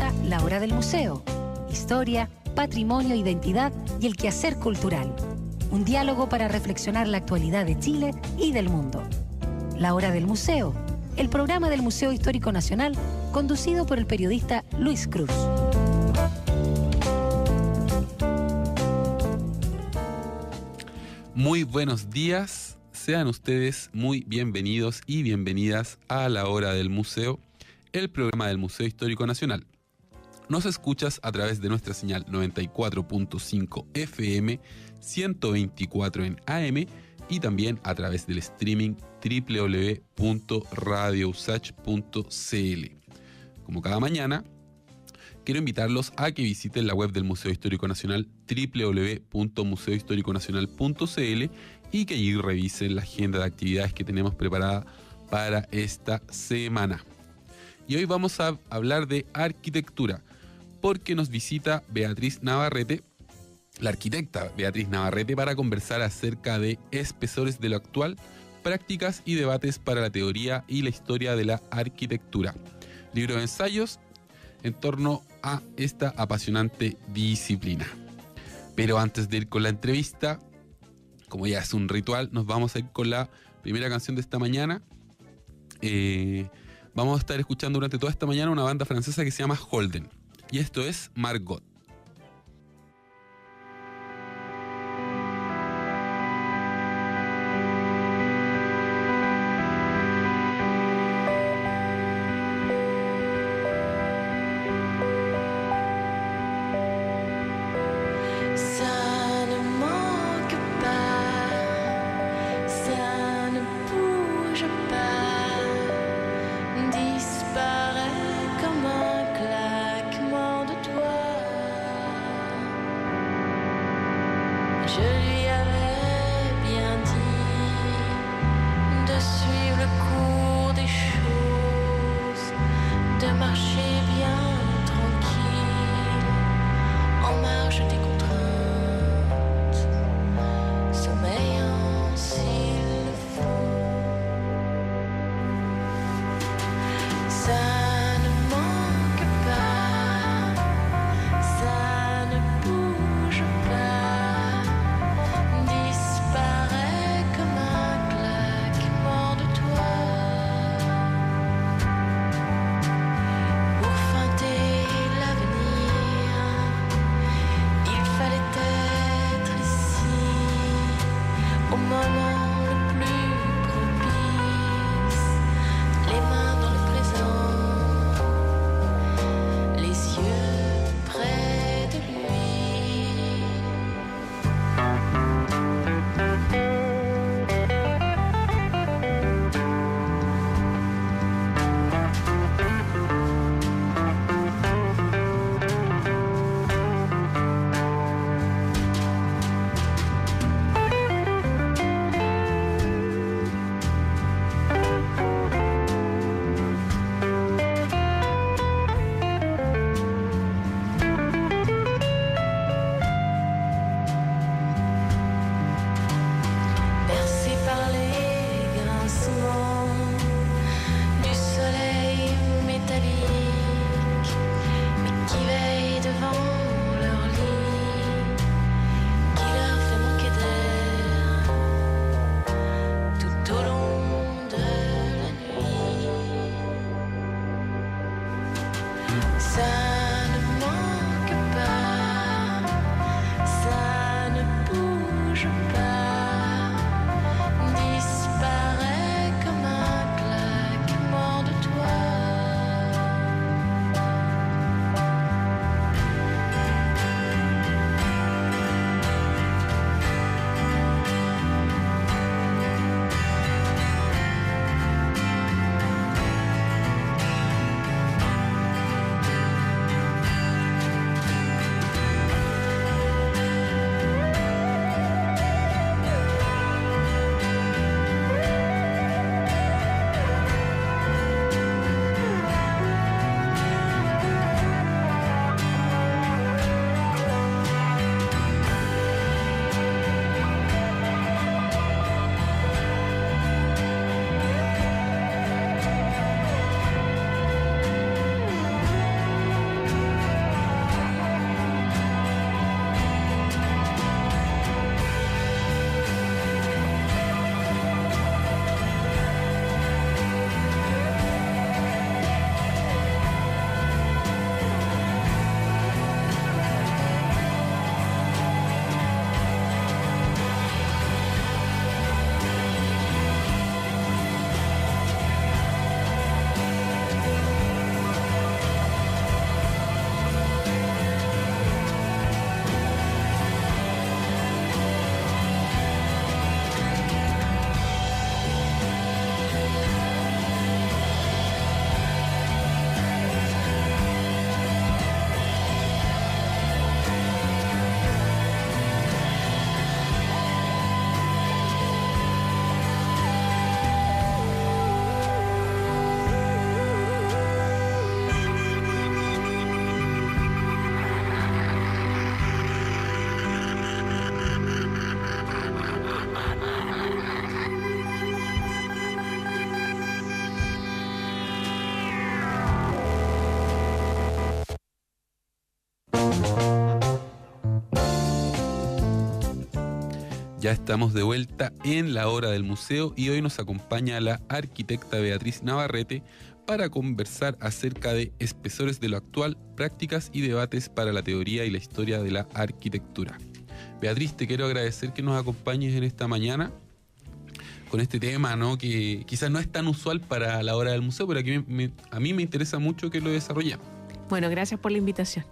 comienza La Hora del Museo. Historia, patrimonio, identidad y el quehacer cultural. Un diálogo para reflexionar la actualidad de Chile y del mundo. La Hora del Museo, el programa del Museo Histórico Nacional, conducido por el periodista Luis Cruz. Muy buenos días, sean ustedes muy bienvenidos y bienvenidas a La Hora del Museo, el programa del Museo Histórico Nacional. Nos escuchas a través de nuestra señal 94.5 FM, 124 en AM y también a través del streaming www.radiousach.cl. Como cada mañana, quiero invitarlos a que visiten la web del Museo Histórico Nacional, www.museohistoriconacional.cl, y que allí revisen la agenda de actividades que tenemos preparada para esta semana. Y hoy vamos a hablar de arquitectura, porque nos visita Beatriz Navarrete, la arquitecta Beatriz Navarrete, para conversar acerca de espesores de lo actual, prácticas y debates para la teoría y la historia de la arquitectura. Libro de ensayos en torno a esta apasionante disciplina. Pero antes de ir con la entrevista, como ya es un ritual, nos vamos a ir con la primera canción de esta mañana. Vamos a estar escuchando durante toda esta mañana una banda francesa que se llama Holden. Y esto es Margot. Ya estamos de vuelta en la hora del museo y hoy nos acompaña la arquitecta Beatriz Navarrete para conversar acerca de espesores de lo actual, prácticas y debates para la teoría y la historia de la arquitectura. Beatriz, te quiero agradecer que nos acompañes en esta mañana con este tema, ¿no? Que quizás no es tan usual para la hora del museo, pero aquí a mí me interesa mucho que lo desarrollemos. Bueno, gracias por la invitación.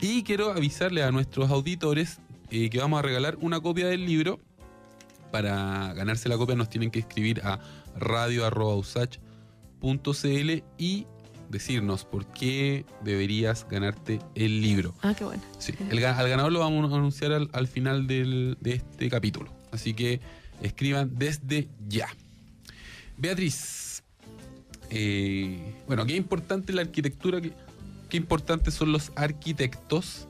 Y quiero avisarle a nuestros auditores que vamos a regalar una copia del libro. Para ganarse la copia nos tienen que escribir a radio@usach.cl y decirnos por qué deberías ganarte el libro. Ah, qué bueno. Sí, al ganador lo vamos a anunciar al final de este capítulo. Así que escriban desde ya. Beatriz, bueno, qué importante la arquitectura, qué importantes son los arquitectos.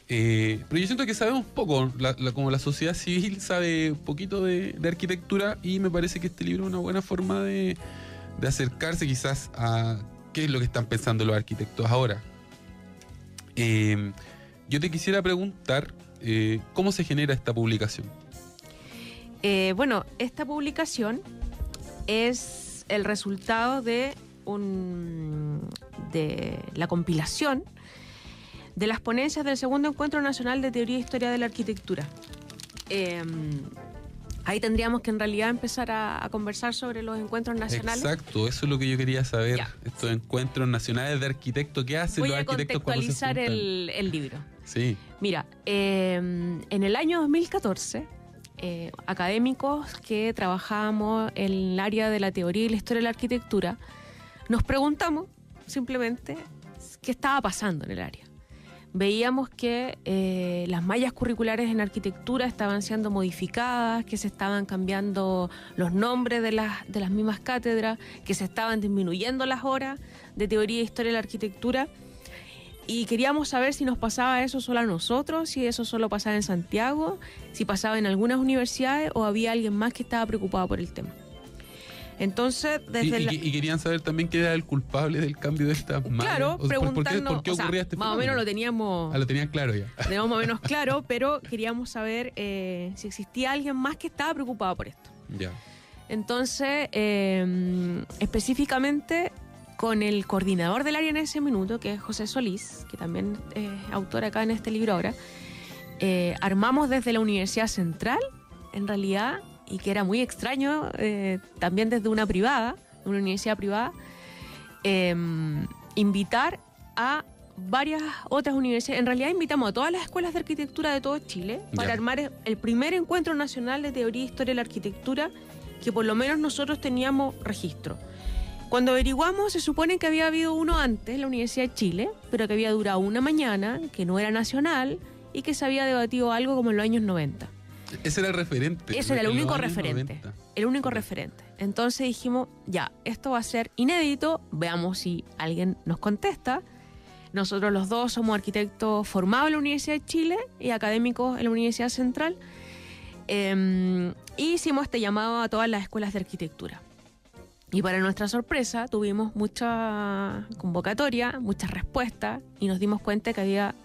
Pero yo siento que sabemos poco, como la sociedad civil sabe poquito de arquitectura, y me parece que este libro es una buena forma de acercarse quizás a qué es lo que están pensando los arquitectos ahora. Yo te quisiera preguntar cómo se genera esta publicación. Bueno, esta publicación es el resultado de la compilación de las ponencias del segundo Encuentro Nacional de Teoría e Historia de la Arquitectura. Ahí tendríamos que en realidad empezar a conversar sobre los encuentros nacionales. Exacto, eso es lo que yo quería saber. Ya. Estos encuentros nacionales de arquitectos, ¿qué hacen los arquitectos cuando se juntan? Voy a contextualizar el libro. Sí. Mira, en el año 2014, académicos que trabajábamos en el área de la teoría y la historia de la arquitectura, nos preguntamos simplemente qué estaba pasando en el área. Veíamos que las mallas curriculares en arquitectura estaban siendo modificadas, que se estaban cambiando los nombres de las mismas cátedras, que se estaban disminuyendo las horas de teoría e historia de la arquitectura, y queríamos saber si nos pasaba eso solo a nosotros, si eso solo pasaba en Santiago, si pasaba en algunas universidades o había alguien más que estaba preocupado por el tema. Entonces, y querían saber también quién era el culpable del cambio de estas mallas. Claro, preguntando, ¿por qué ocurría este más fenómeno? o menos lo teníamos... Lo tenían claro ya. Lo teníamos más o menos claro, pero queríamos saber si existía alguien más que estaba preocupado por esto. Ya. Entonces, específicamente con el coordinador del área en ese minuto, que es José Solís, que también es autor acá en este libro ahora, armamos desde la Universidad Central, en realidad, y que era muy extraño, también desde una universidad privada, invitar a varias otras universidades. En realidad invitamos a todas las escuelas de arquitectura de todo Chile para armar el primer encuentro nacional de teoría e historia de la arquitectura que por lo menos nosotros teníamos registro. Cuando averiguamos, se supone que había habido uno antes en la Universidad de Chile, pero que había durado una mañana, que no era nacional y que se había debatido algo como en los años 90. Ese era el referente. Ese era el único referente. El único referente. Entonces dijimos, ya, esto va a ser inédito, veamos si alguien nos contesta. Nosotros los dos somos arquitectos formados en la Universidad de Chile y académicos en la Universidad Central. Y hicimos este llamado a todas las escuelas de arquitectura. Y para nuestra sorpresa tuvimos mucha convocatoria, muchas respuestas, y nos dimos cuenta que había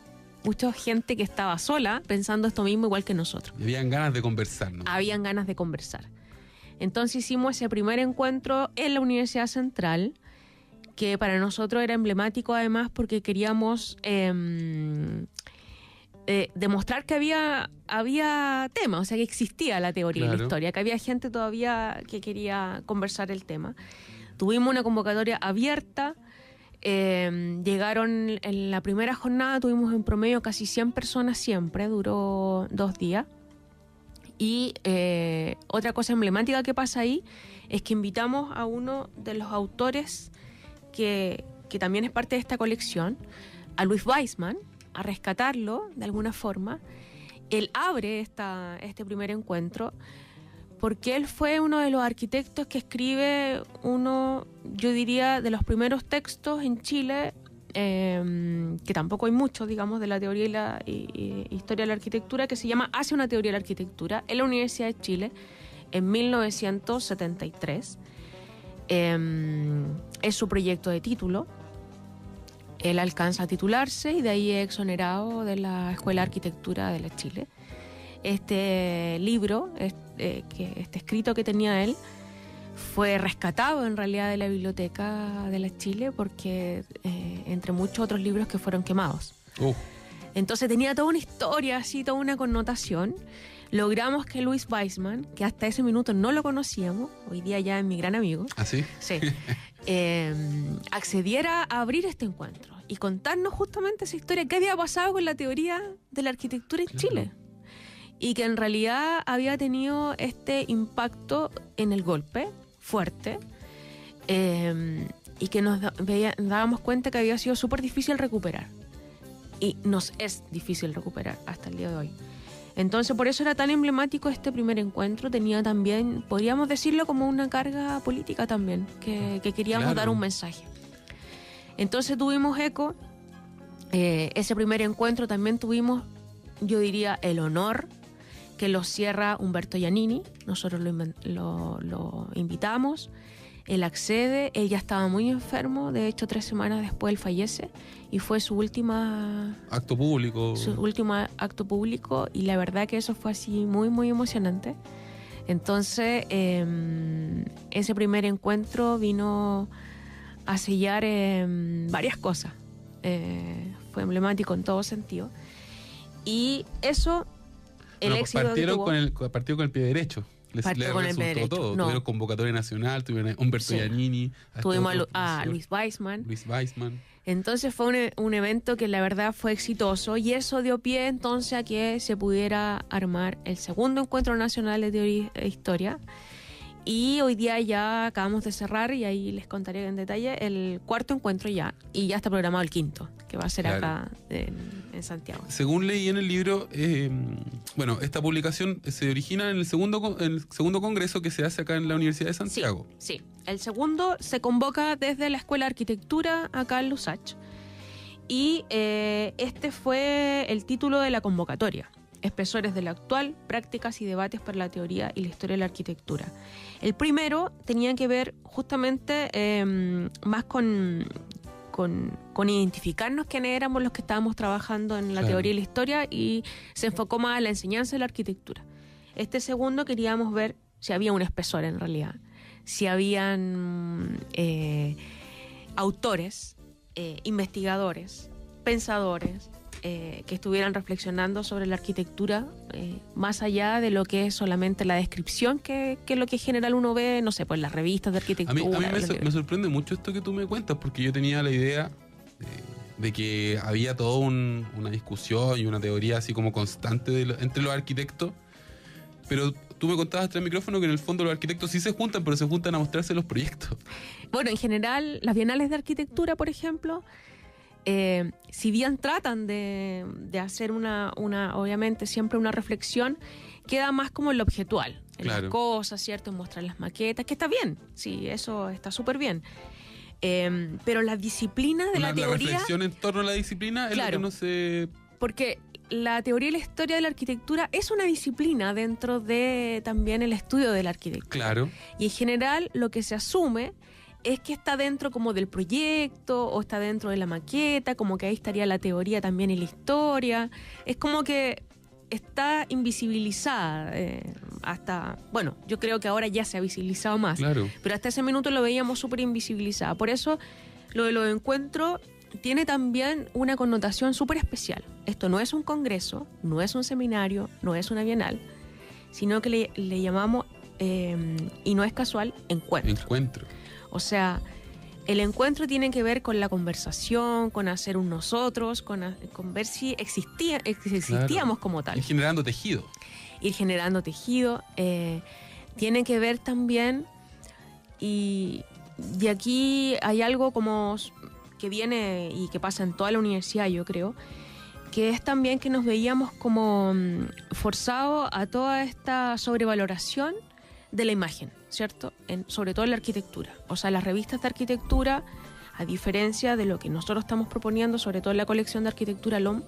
mucha gente que estaba sola pensando esto mismo igual que nosotros. Y habían ganas de conversar, ¿no? Habían ganas de conversar. Entonces hicimos ese primer encuentro en la Universidad Central, que para nosotros era emblemático además porque queríamos demostrar que había tema, o sea que existía la teoría y la historia, que había gente todavía que quería conversar el tema. Tuvimos una convocatoria abierta. Llegaron en la primera jornada, tuvimos en promedio casi 100 personas siempre, duró 2 días. Y otra cosa emblemática que pasa ahí es que invitamos a uno de los autores que también es parte de esta colección, a Luis Weissman, a rescatarlo de alguna forma. Él abre este primer encuentro porque él fue uno de los arquitectos que escribe uno, yo diría, de los primeros textos en Chile, que tampoco hay muchos, digamos, de la teoría y la historia de la arquitectura, que se llama Hacia una teoría de la arquitectura, en la Universidad de Chile, en 1973. Es su proyecto de título. Él alcanza a titularse y de ahí es exonerado de la Escuela de Arquitectura de la Chile. este libro, este escrito que tenía él, fue rescatado en realidad de la Biblioteca de la Chile porque entre muchos otros libros que fueron quemados. Entonces tenía toda una historia, así, toda una connotación. Logramos que Louis Weisman, que hasta ese minuto no lo conocíamos, hoy día ya es mi gran amigo, ¿Ah, sí? Sí, accediera a abrir este encuentro y contarnos justamente esa historia, qué había pasado con la teoría de la arquitectura en Chile. Y que en realidad había tenido este impacto en el golpe fuerte, y que nos dábamos cuenta que había sido súper difícil recuperar. Y nos es difícil recuperar hasta el día de hoy. Entonces, por eso era tan emblemático este primer encuentro. Tenía también, podríamos decirlo, como una carga política también, que queríamos dar un mensaje. Entonces tuvimos eco. Ese primer encuentro también tuvimos, yo diría, el honor que lo cierra Humberto Giannini. Nosotros lo invitamos. Él accede, él ya estaba muy enfermo, de hecho 3 semanas después él fallece y fue su último acto público, y la verdad que eso fue así muy muy emocionante. Entonces ese primer encuentro vino a sellar varias cosas, fue emblemático en todo sentido, y eso, el éxito partieron que tuvo, partió con el pie derecho. Les resultó todo. No. Tuvieron convocatoria nacional, tuvieron a Humberto Giannini. Tuvimos a Louis Weisman. Entonces fue un evento que la verdad fue exitoso, y eso dio pie entonces a que se pudiera armar el segundo encuentro nacional de teoría e historia. Y hoy día ya acabamos de cerrar, y ahí les contaré en detalle, el cuarto encuentro ya. Y ya está programado el quinto, que va a ser acá en Santiago. Según leí en el libro, esta publicación se origina en el segundo congreso que se hace acá en la Universidad de Santiago. Sí. El segundo se convoca desde la Escuela de Arquitectura acá en Lusach. Y este fue el título de la convocatoria: Espesores de la actual, prácticas y debates para la teoría y la historia de la arquitectura. El primero tenía que ver justamente más con identificarnos quiénes éramos los que estábamos trabajando en la teoría y la historia, y se enfocó más a la enseñanza de la arquitectura. Este segundo queríamos ver si había un espesor en realidad, si habían autores, investigadores, pensadores, que estuvieran reflexionando sobre la arquitectura, más allá de lo que es solamente la descripción que es lo que en general uno ve, no sé, pues en las revistas de arquitectura. A mí me sorprende mucho esto que tú me cuentas, porque yo tenía la idea de que había toda una discusión y una teoría así como constante entre los arquitectos, pero tú me contabas tras el micrófono que en el fondo los arquitectos sí se juntan, pero se juntan a mostrarse los proyectos. Bueno, en general, las bienales de arquitectura, por ejemplo, si bien tratan de hacer obviamente siempre una reflexión, queda más como en lo objetual, en las cosas, ¿cierto? En mostrar las maquetas, que está bien, sí, eso está súper bien. Pero la disciplina de la teoría... La reflexión en torno a la disciplina es lo que no se... Porque la teoría y la historia de la arquitectura es una disciplina dentro de también el estudio de la arquitectura. Claro. Y en general lo que se asume es que está dentro como del proyecto o está dentro de la maqueta, como que ahí estaría la teoría también y la historia. Es como que está invisibilizada hasta... Bueno, yo creo que ahora ya se ha visibilizado más. Claro. Pero hasta ese minuto lo veíamos súper invisibilizada. Por eso lo de los encuentros tiene también una connotación súper especial. Esto no es un congreso, no es un seminario, no es una bienal, sino que le llamamos, y no es casual, encuentro. O sea, el encuentro tiene que ver con la conversación, con hacer un nosotros, con ver si existíamos como tal. Ir generando tejido. Tiene que ver también, y de aquí hay algo como que viene y que pasa en toda la universidad, yo creo, que es también que nos veíamos como forzados a toda esta sobrevaloración de la imagen, ¿cierto? Sobre todo en la arquitectura. O sea, las revistas de arquitectura, a diferencia de lo que nosotros estamos proponiendo, sobre todo en la colección de arquitectura LOM,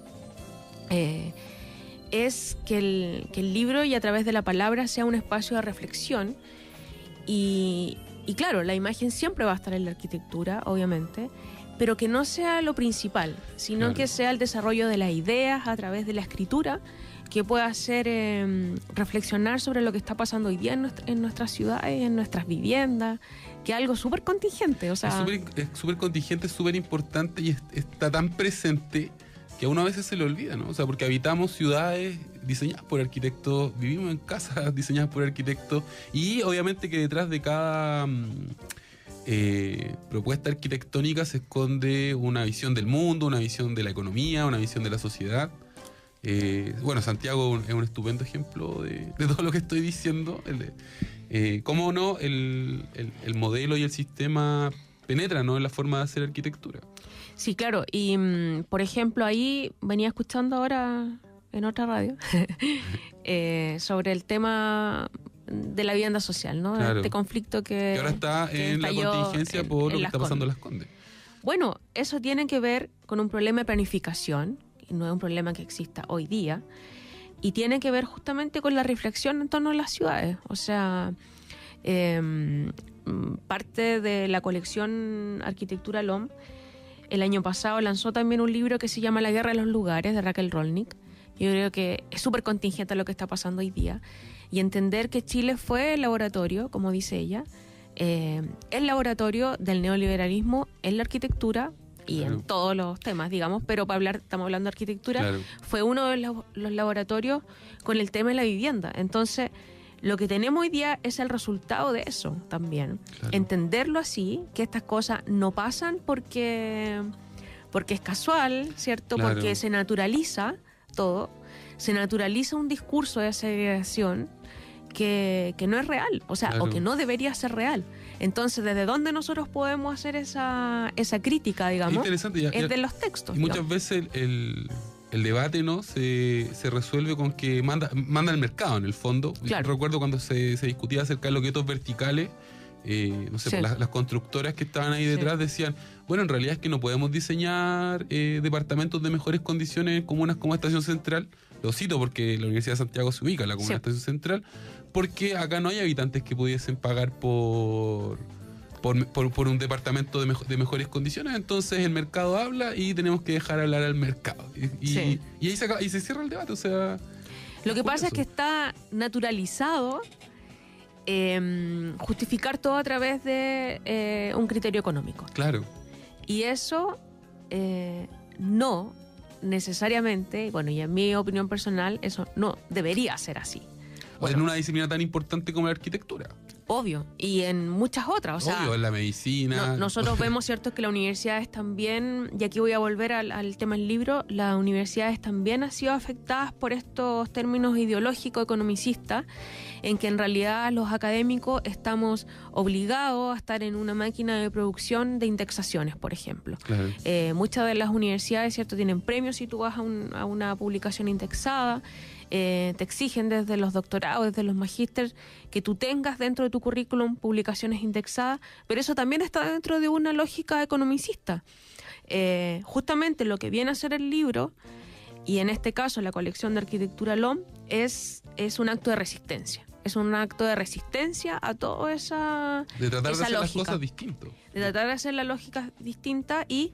es que el libro y a través de la palabra sea un espacio de reflexión. Y claro, la imagen siempre va a estar en la arquitectura, obviamente, pero que no sea lo principal, sino que sea el desarrollo de las ideas a través de la escritura, que puede hacer reflexionar sobre lo que está pasando hoy día en nuestras ciudades, en nuestras viviendas, que es algo súper contingente. O sea, es súper contingente, es súper importante y está tan presente que a uno a veces se le olvida, ¿no? O sea, porque habitamos ciudades diseñadas por arquitectos, vivimos en casas diseñadas por arquitectos, y obviamente que detrás de cada propuesta arquitectónica se esconde una visión del mundo, una visión de la economía, una visión de la sociedad. Bueno, Santiago es un estupendo ejemplo de todo lo que estoy diciendo. Cómo no, el modelo y el sistema penetran, ¿no?, en la forma de hacer arquitectura. Sí, claro. Y, por ejemplo, ahí venía escuchando ahora en otra radio sobre el tema de la vivienda social, ¿no? Claro. Este conflicto que ahora está en la contingencia por lo que está pasando en Las Condes. Bueno, eso tiene que ver con un problema de planificación, y no es un problema que exista hoy día, y tiene que ver justamente con la reflexión en torno a las ciudades. O sea, parte de la colección Arquitectura LOM el año pasado lanzó también un libro que se llama La guerra de los lugares, de Raquel Rolnick. Yo creo que es súper contingente lo que está pasando hoy día. Y entender que Chile fue el laboratorio, como dice ella, el laboratorio del neoliberalismo en la arquitectura y en todos los temas, digamos, pero para hablar, estamos hablando de arquitectura, fue uno de los laboratorios con el tema de la vivienda. Entonces, lo que tenemos hoy día es el resultado de eso también. Entenderlo así, que estas cosas no pasan porque es casual, ¿cierto? Porque se naturaliza todo, se naturaliza un discurso de segregación que no es real, o sea, o que no debería ser real. Entonces, ¿desde dónde nosotros podemos hacer esa crítica, digamos? Interesante, es de los textos. Y muchas veces el debate, ¿no?, se resuelve con que manda el mercado, en el fondo. Claro. Recuerdo cuando se discutía acerca de los guetos verticales, no sé, las constructoras que estaban ahí detrás decían, bueno, en realidad es que no podemos diseñar departamentos de mejores condiciones en comunas como Estación Central. Lo cito porque la Universidad de Santiago se ubica en la comuna de Estación Central, porque acá no hay habitantes que pudiesen pagar por un departamento de mejores condiciones. Entonces el mercado habla y tenemos que dejar hablar al mercado. Y ahí se cierra el debate. O sea, lo que pasa es que está naturalizado justificar todo a través de un criterio económico. Claro. Y eso no necesariamente, bueno, y en mi opinión personal, eso no debería ser así. Bueno, en una disciplina tan importante como la arquitectura. Obvio, y en muchas otras. O sea, obvio, en la medicina. Nosotros vemos, ¿cierto?, que las universidades también, y aquí voy a volver al tema del libro, las universidades también han sido afectadas por estos términos ideológicos economicistas, en que en realidad los académicos estamos obligados a estar en una máquina de producción de indexaciones, por ejemplo. Claro. Muchas de las universidades, ¿cierto?, tienen premios si tú vas a una publicación indexada. Te exigen desde los doctorados, desde los magísteres, que tú tengas dentro de tu currículum publicaciones indexadas, pero eso también está dentro de una lógica economicista. Justamente lo que viene a ser el libro, y en este caso la colección de Arquitectura LOM, es un acto de resistencia. Es un acto de resistencia a toda esa lógica. De tratar de hacer las cosas distintas. De tratar de hacer la lógica distinta y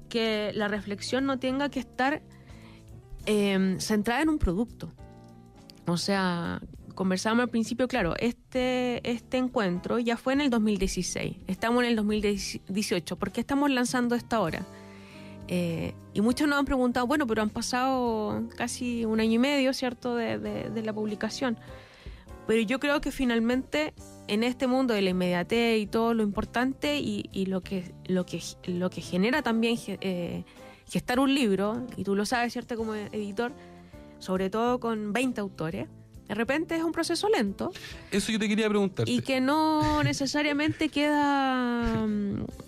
que la reflexión no tenga que estar centrada en un producto. O sea, conversábamos al principio, claro, este encuentro ya fue en el 2016, estamos en el 2018, ¿por qué estamos lanzando esto ahora? Y muchos nos han preguntado, bueno, pero han pasado casi un año y medio, ¿cierto?, de la publicación. Pero yo creo que finalmente en este mundo de la inmediatez y todo lo importante y lo que genera también gestar un libro, y tú lo sabes, ¿cierto?, como editor, sobre todo con 20 autores, de repente es un proceso lento. Eso yo te quería preguntar. Y que no necesariamente queda...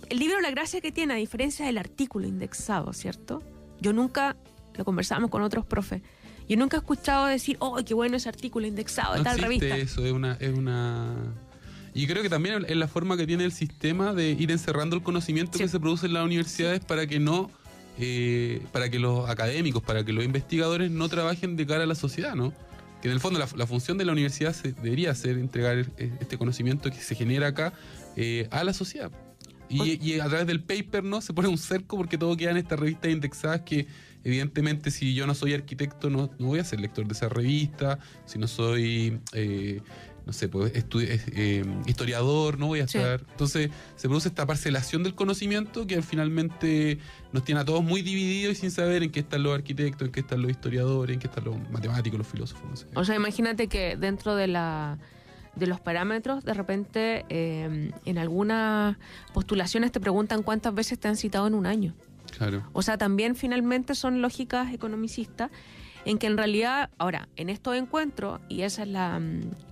El libro, la gracia que tiene, a diferencia del artículo indexado, ¿cierto? Yo nunca, lo conversamos con otros profes, yo nunca he escuchado decir, oh, qué bueno ese artículo indexado de tal revista. Eso es una... Y creo que también es la forma que tiene el sistema de ir encerrando el conocimiento que se produce en las universidades para que no... para que los académicos, para que los investigadores no trabajen de cara a la sociedad, ¿no? Que en el fondo la función de la universidad debería ser entregar este conocimiento que se genera acá a la sociedad. Y a través del paper, ¿no? Se pone un cerco porque todo queda en estas revistas indexadas que, evidentemente, si yo no soy arquitecto, no voy a ser lector de esa revista. Si no soy, no sé, pues, historiador, no voy a estar. Sí. Entonces, se produce esta parcelación del conocimiento que finalmente nos tiene a todos muy divididos y sin saber en qué están los arquitectos, en qué están los historiadores, en qué están los matemáticos, los filósofos, no sé. O sea, imagínate que dentro de los parámetros, de repente, en algunas postulaciones te preguntan cuántas veces te han citado en un año. Claro. O sea, también finalmente son lógicas economicistas en que en realidad, ahora, en estos encuentros, y esa es la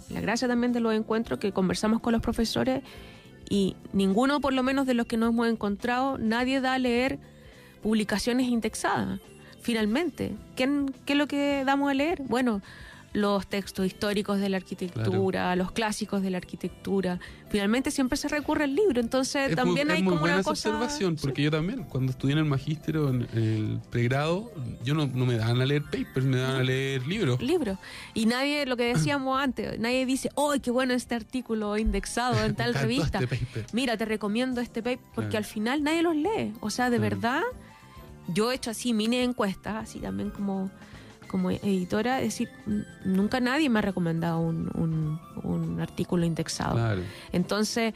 gracia también de los encuentros, que conversamos con los profesores y ninguno, por lo menos de los que nos hemos encontrado, nadie da a leer publicaciones indexadas. Finalmente, ¿qué es lo que damos a leer? Bueno, los textos históricos de la arquitectura, claro, los clásicos de la arquitectura. Finalmente siempre se recurre al libro, entonces también hay como una cosa... Es muy buena esa observación, porque sí, yo también, cuando estudié en el magíster o en el pregrado, yo no me daban a leer papers, me daban a leer libros. Libros. Y nadie, lo que decíamos antes, nadie dice, ¡oh, qué bueno este artículo indexado en tal revista! Mira, te recomiendo este paper, porque claro, al final nadie los lee. O sea, de claro, verdad, yo he hecho así mini encuestas, así también como editora, es decir, nunca nadie me ha recomendado un artículo indexado. Claro. Entonces,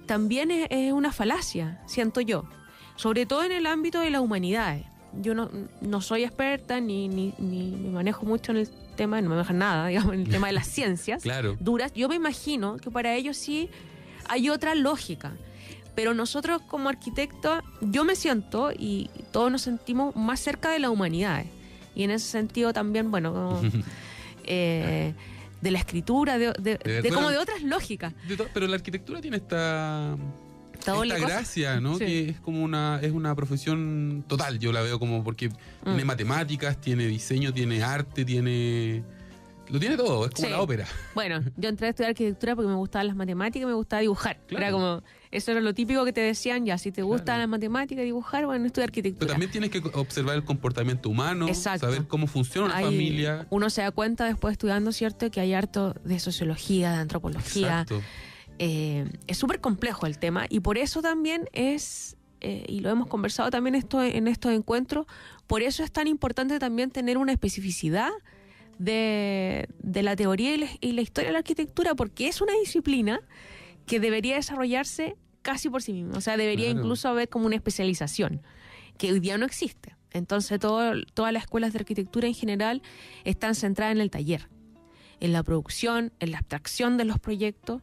también es una falacia, siento yo, sobre todo en el ámbito de las humanidades. Yo no soy experta ni me manejo mucho en el tema, no me manejo nada, digamos, en el tema de las ciencias claro, duras. Yo me imagino que para ellos sí hay otra lógica. Pero nosotros como arquitectos, yo me siento y todos nos sentimos más cerca de las humanidades. Y en ese sentido también, bueno, como, de la escritura, como de otras lógicas. Pero la arquitectura tiene esta gracia, ¿no? Sí. Que es como una profesión total, yo la veo como porque tiene matemáticas, tiene diseño, tiene arte, lo tiene todo, es como sí, la ópera. Bueno, yo entré a estudiar arquitectura porque me gustaban las matemáticas y me gustaba dibujar. Claro. Era como, eso era lo típico que te decían, ya, si te gustan claro, las matemáticas y dibujar, bueno, estudia arquitectura. Pero también tienes que observar el comportamiento humano, exacto, saber cómo funciona una familia. Uno se da cuenta después estudiando, ¿cierto?, que hay harto de sociología, de antropología. Exacto. Es súper complejo el tema y por eso también es, y lo hemos conversado también en estos encuentros, por eso es tan importante también tener una especificidad de la teoría y la historia de la arquitectura, porque es una disciplina que debería desarrollarse casi por sí misma. O sea, debería claro, incluso haber como una especialización, que hoy día no existe. Entonces, todas las escuelas de arquitectura en general están centradas en el taller, en la producción, en la abstracción de los proyectos,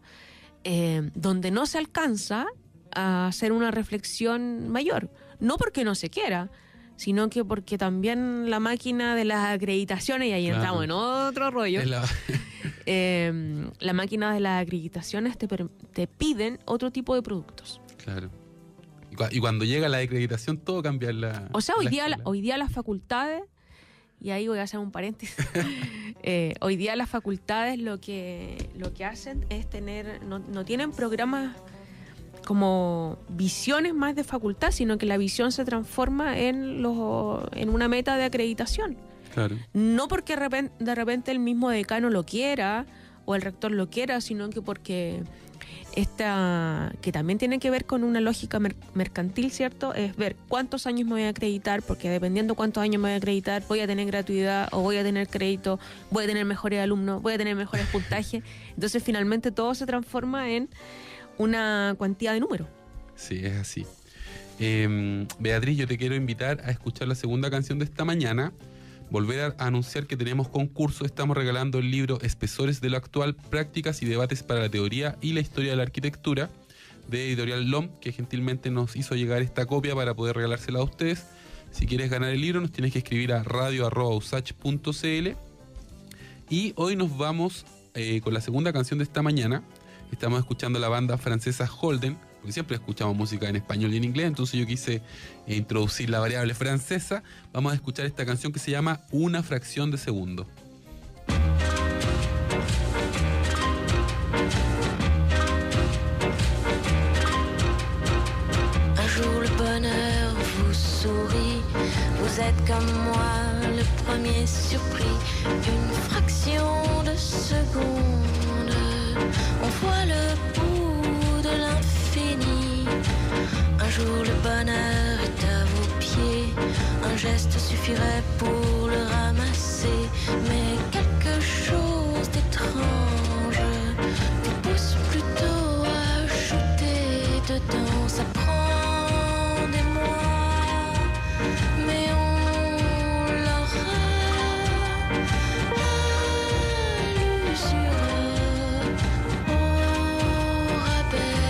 donde no se alcanza a hacer una reflexión mayor. No porque no se quiera, sino que porque también la máquina de las acreditaciones, y ahí claro, entramos en otro rollo, la máquina de las acreditaciones te piden otro tipo de productos. Claro. Y cuando llega la acreditación, todo cambia en la... O sea, hoy día las facultades, y ahí voy a hacer un paréntesis, hoy día las facultades lo que hacen es no tienen programas como visiones más de facultad, sino que la visión se transforma en una meta de acreditación. Claro. No porque de repente el mismo decano lo quiera o el rector lo quiera, sino que porque que también tiene que ver con una lógica mercantil, ¿cierto? Es ver cuántos años me voy a acreditar, porque dependiendo cuántos años me voy a acreditar, voy a tener gratuidad o voy a tener crédito, voy a tener mejores alumnos, voy a tener mejores puntajes. Entonces finalmente todo se transforma en una cuantía de números. Sí, es así. Beatriz, yo te quiero invitar a escuchar la segunda canción de esta mañana. Volver a anunciar que tenemos concurso. Estamos regalando el libro Espesores de lo Actual, Prácticas y Debates para la Teoría y la Historia de la Arquitectura, de Editorial LOM, que gentilmente nos hizo llegar esta copia para poder regalársela a ustedes. Si quieres ganar el libro, nos tienes que escribir a radio@usach.cl. Y hoy nos vamos con la segunda canción de esta mañana. Estamos escuchando la banda francesa Holden, porque siempre escuchamos música en español y en inglés, entonces yo quise introducir la variable francesa. Vamos a escuchar esta canción que se llama Una fracción de segundo. Un jour le bonheur vous sourit, vous êtes comme moi le premier surpris, une fraction de seconde. On voit le bout de l'infini, jour le bonheur est à vos pieds, un geste suffirait pour le ramasser, mais quelque chose d'étrange vous pousse plutôt à shooter dedans. Ça prend des mois, mais on l'aura à l'usure, au rabais.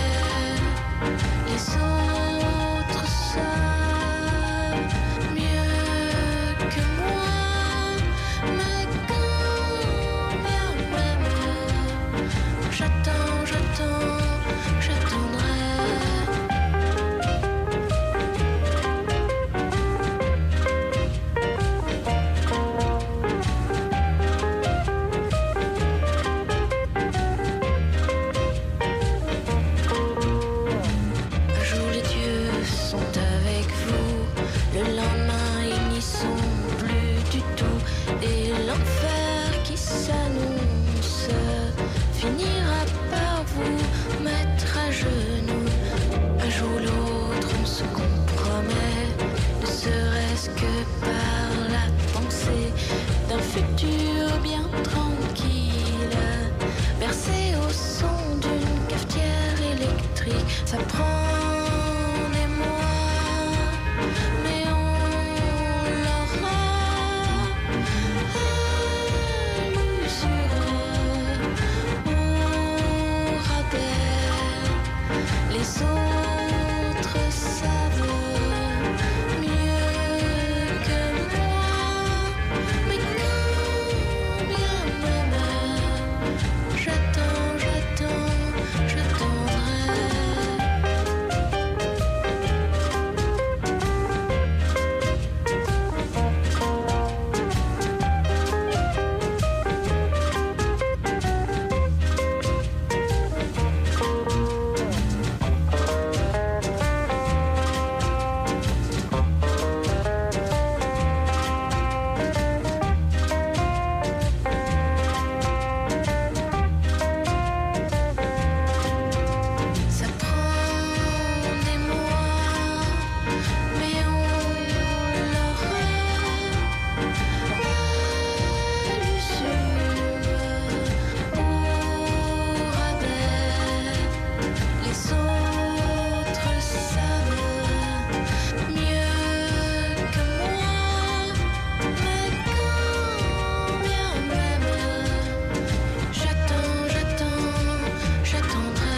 Les autres savent mieux que moi, mais quand bien même j'attends, j'attendrai. Un jour les dieux sont avec vous, le lendemain ils n'y sont plus du tout, et l'enfer qui s'annonce finira par vous mettre à genoux. Un jour ou l'autre on se compromet, ne serait-ce que par la pensée d'un futur bien tranquille, bercé au son d'une cafetière électrique. Ça prend des mois, mais on l'aura à l'usure, au rabais. Les autres savent mieux que moi, mais quand bien même j'attends, j'attendrai. Ça prend des mois, mais on l'aura à l'usure, au rabais. Les autres savent mieux que moi, mais quand bien même j'attendrai.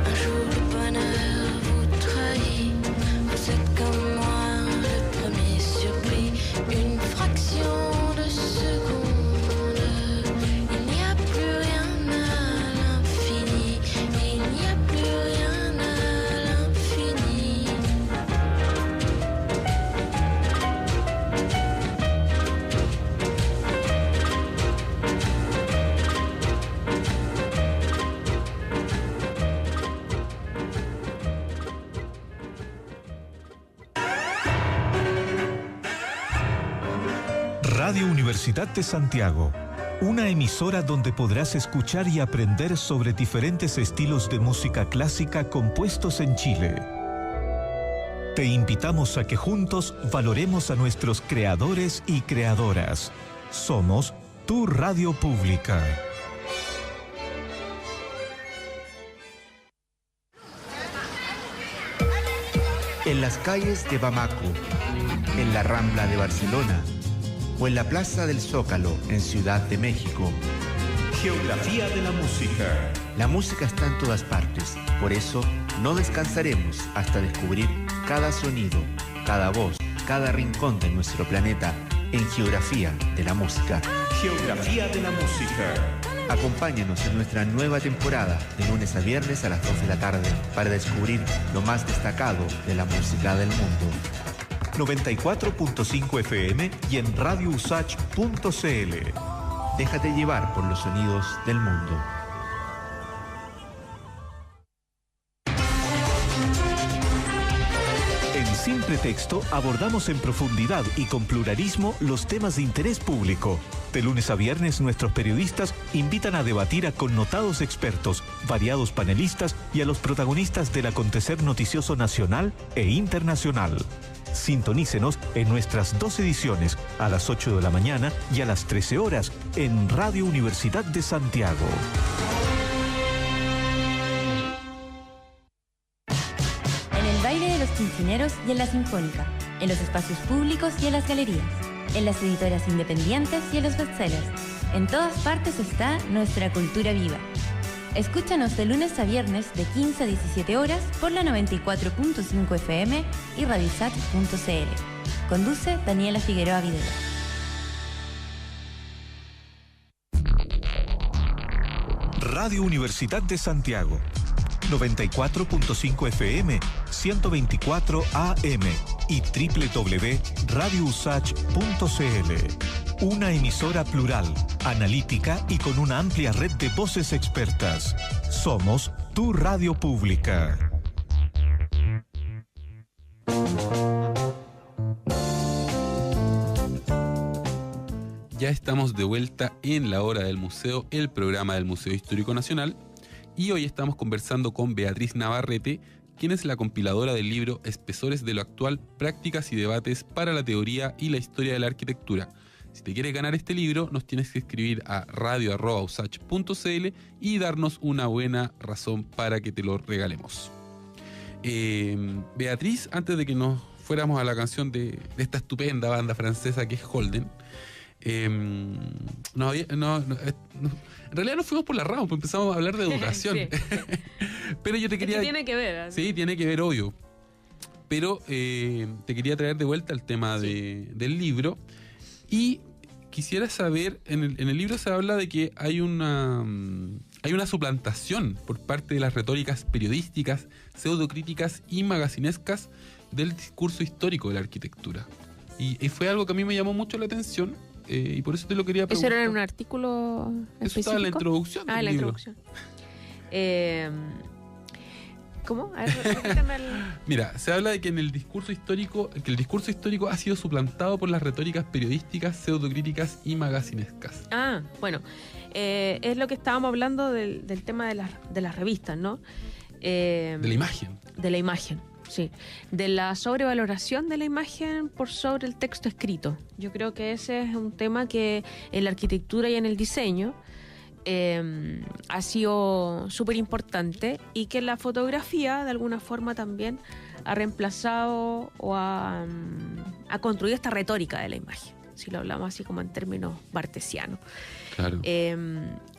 Un jour le bonheur vous trahit, vous êtes comme moi le premier surpris, une fraction de seconde. Il n'y a plus rien à l'infini, il n'y a plus rien à l'infini. Radio Universidad de Santiago, una emisora donde podrás escuchar y aprender sobre diferentes estilos de música clásica compuestos en Chile. Te invitamos a que juntos valoremos a nuestros creadores y creadoras. Somos tu radio pública. En las calles de Bamako, en la Rambla de Barcelona o en la Plaza del Zócalo en Ciudad de México. Geografía de la música. La música está en todas partes, por eso no descansaremos hasta descubrir cada sonido, cada voz, cada rincón de nuestro planeta en Geografía de la Música. Geografía de la música. Acompáñanos en nuestra nueva temporada de lunes a viernes a las 2 de la tarde para descubrir lo más destacado de la música del mundo. 94.5 FM y en radiousach.cl. Déjate llevar por los sonidos del mundo. En Simple Texto abordamos en profundidad y con pluralismo los temas de interés público. De lunes a viernes, nuestros periodistas invitan a debatir a connotados expertos, variados panelistas y a los protagonistas del acontecer noticioso nacional e internacional. Sintonícenos en nuestras 2 ediciones, a las 8 de la mañana y a las 13 horas, en Radio Universidad de Santiago. En el baile de los quinceañeros y en la sinfónica, en los espacios públicos y en las galerías, en las editoras independientes y en los bestsellers. En todas partes está nuestra cultura viva. Escúchanos de lunes a viernes de 15 a 17 horas por la 94.5 FM y radiosat.cl. Conduce Daniela Figueroa Videla. Radio Universidad de Santiago, 94.5 FM, 124 AM y www.radiousach.cl. Una emisora plural, analítica y con una amplia red de voces expertas. Somos tu radio pública. Ya estamos de vuelta en La Hora del Museo, el programa del Museo Histórico Nacional. Y hoy estamos conversando con Beatriz Navarrete, quien es la compiladora del libro Espesores de lo Actual, Prácticas y Debates para la Teoría y la Historia de la Arquitectura. Si te quieres ganar este libro, nos tienes que escribir a radio@usach.cl y darnos una buena razón para que te lo regalemos. Beatriz, antes de que nos fuéramos a la canción de esta estupenda banda francesa que es Holden, en realidad nos fuimos por la rama, pues empezamos a hablar de educación. Sí. Pero yo te quería... Tiene que ver. Sí, tiene que ver, obvio. Pero te quería traer de vuelta el tema del libro. Y quisiera saber, en el libro se habla de que hay una suplantación por parte de las retóricas periodísticas, pseudocríticas y magacinescas del discurso histórico de la arquitectura. Y fue algo que a mí me llamó mucho la atención. Y por eso te lo quería preguntar. ¿Eso era en un artículo específico? Eso estaba en la introducción del la libro. Introducción. ¿Cómo? A ver, repíteme Mira, se habla de que el discurso histórico ha sido suplantado por las retóricas periodísticas, pseudocríticas y magacinescas. Bueno, es lo que estábamos hablando del tema de las revistas, ¿no? De la imagen. De la imagen. Sí, de la sobrevaloración de la imagen por sobre el texto escrito. Yo creo que ese es un tema que en la arquitectura y en el diseño ha sido súper importante y que la fotografía de alguna forma también ha reemplazado o ha construido esta retórica de la imagen, si lo hablamos así como en términos bartesianos. Claro.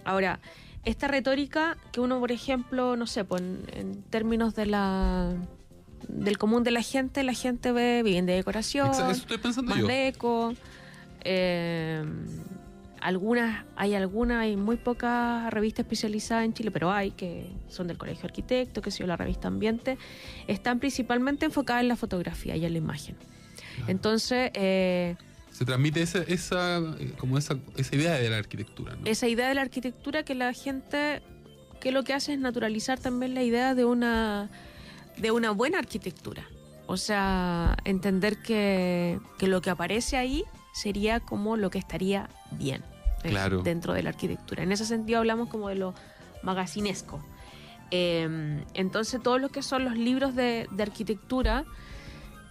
Ahora, esta retórica que uno, por ejemplo, no sé, pues en términos del común de la gente ve vivienda de decoración, exacto, eso estoy pensando más yo. Deco, hay muy pocas revistas especializadas en Chile, pero hay que son del Colegio de Arquitectos, que la revista Ambiente, están principalmente enfocadas en la fotografía y en la imagen. Claro. Entonces se transmite esa idea de la arquitectura, ¿no? Esa idea de la arquitectura que la gente que lo que hace es naturalizar también la idea de una buena arquitectura. O sea, entender que lo que aparece ahí sería como lo que estaría bien, claro, dentro de la arquitectura. En ese sentido hablamos como de lo magacinesco. Entonces todos lo que son los libros de arquitectura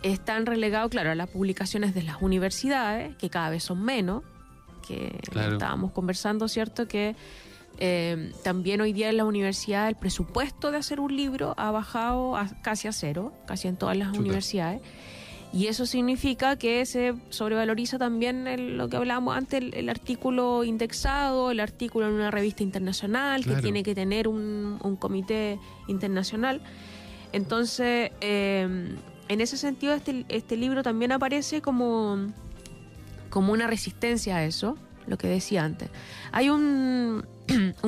están relegados, claro, a las publicaciones de las universidades, que cada vez son menos, que claro, estábamos conversando, ¿cierto? Que también hoy día en la universidad el presupuesto de hacer un libro ha bajado casi a cero, casi en todas las universidades, y eso significa que se sobrevaloriza también lo que hablábamos antes, el artículo indexado, el artículo en una revista internacional, claro, que tiene que tener un comité internacional. Entonces en ese sentido este libro también aparece como una resistencia a eso, lo que decía antes. Hay un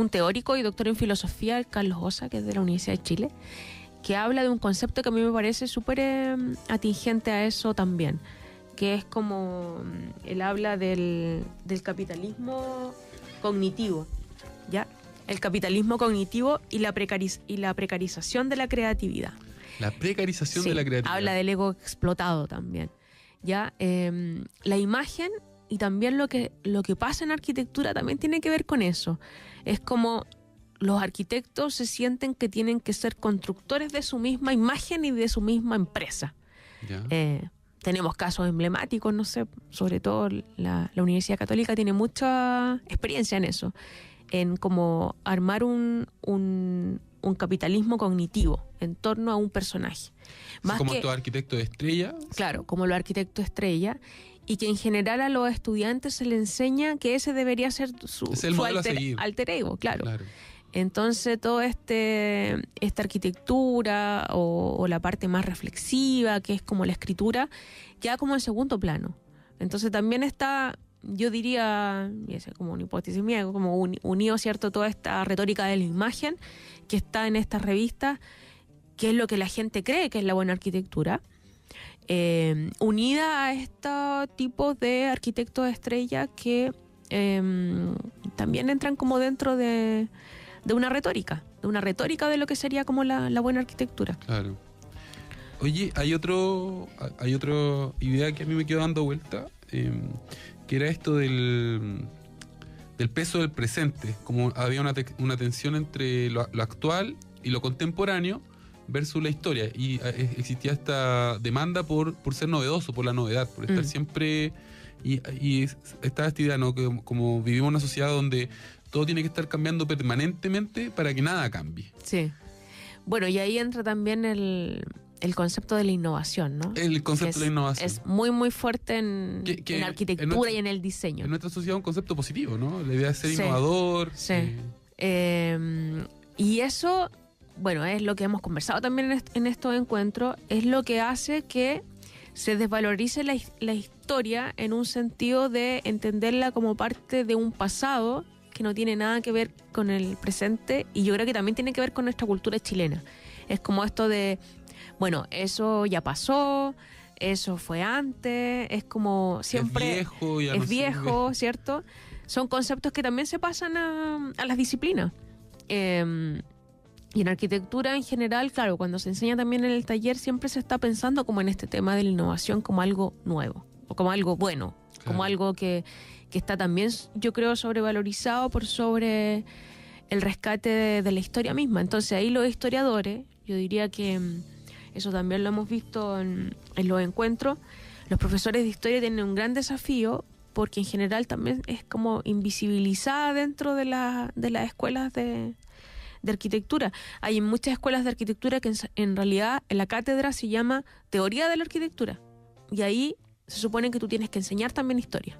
teórico y doctor en filosofía, Carlos Osa, que es de la Universidad de Chile, que habla de un concepto que a mí me parece súper atingente a eso también, que es como él habla del capitalismo cognitivo, ¿ya? El capitalismo cognitivo y la precarización de la creatividad. La precarización de la creatividad. Habla del ego explotado también, ¿ya? La imagen y también lo que pasa en arquitectura también tiene que ver con eso. Es como los arquitectos se sienten que tienen que ser constructores de su misma imagen y de su misma empresa. Ya. Tenemos casos emblemáticos, no sé, sobre todo la Universidad Católica tiene mucha experiencia en eso, en como armar un capitalismo cognitivo en torno a un personaje. Más como que, estos arquitectos de estrella. claro, como los arquitectos estrella, y que en general a los estudiantes se les enseña que ese debería ser su modelo a seguir. alter ego, claro. Entonces, toda esta arquitectura o la parte más reflexiva, que es como la escritura, queda como en segundo plano. Entonces, también está, yo diría, y esa es como una hipótesis mía, como unido, ¿cierto?, toda esta retórica de la imagen que está en estas revistas, que es lo que la gente cree que es la buena arquitectura, unida a estos tipos de arquitectos estrella que también entran como dentro de una retórica de lo que sería como la buena arquitectura. Claro. Oye, hay otra idea que a mí me quedó dando vuelta, que era esto del peso del presente, como había una tensión entre lo actual y lo contemporáneo versus la historia, y existía esta demanda por ser novedoso, por la novedad, por estar siempre, y está esta idea, ¿no?, que como vivimos en una sociedad donde todo tiene que estar cambiando permanentemente para que nada cambie. Sí. Bueno, y ahí entra también el concepto de la innovación, ¿no? El concepto de la innovación. Es muy, muy fuerte en arquitectura y en el diseño. En nuestra sociedad es un concepto positivo, ¿no? La idea de ser Sí. innovador. Sí. Y eso, bueno, es lo que hemos conversado también en estos encuentros, es lo que hace que se desvalorice la historia en un sentido de entenderla como parte de un pasado que no tiene nada que ver con el presente, y yo creo que también tiene que ver con nuestra cultura chilena. Es como esto de, bueno, eso ya pasó, eso fue antes, es como siempre... Es viejo, ¿cierto? Son conceptos que también se pasan a las disciplinas. Y en arquitectura en general, claro, cuando se enseña también en el taller, siempre se está pensando como en este tema de la innovación como algo nuevo, o como algo bueno, como algo que está también, yo creo, sobrevalorizado por sobre el rescate de la historia misma. Entonces ahí los historiadores, yo diría que eso también lo hemos visto en los encuentros, los profesores de historia tienen un gran desafío porque en general también es como invisibilizada dentro de las escuelas de arquitectura. Hay muchas escuelas de arquitectura que en realidad en la cátedra se llama Teoría de la Arquitectura, y ahí se supone que tú tienes que enseñar también historia.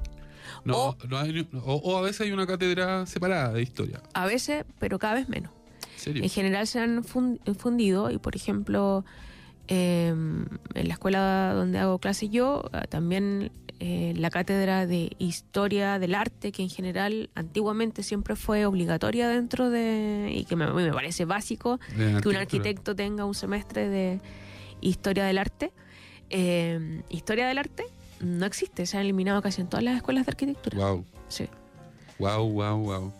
O a veces hay una cátedra separada de historia. A veces, pero cada vez menos. ¿En serio? En general se han fundido, y por ejemplo, en la escuela donde hago clases yo, también la cátedra de Historia del Arte, que en general antiguamente siempre fue obligatoria dentro de, y que me parece básico, que un arquitecto tenga un semestre de Historia del Arte. Historia del Arte no existe, se han eliminado casi en todas las escuelas de arquitectura. Wow. Sí. Wow.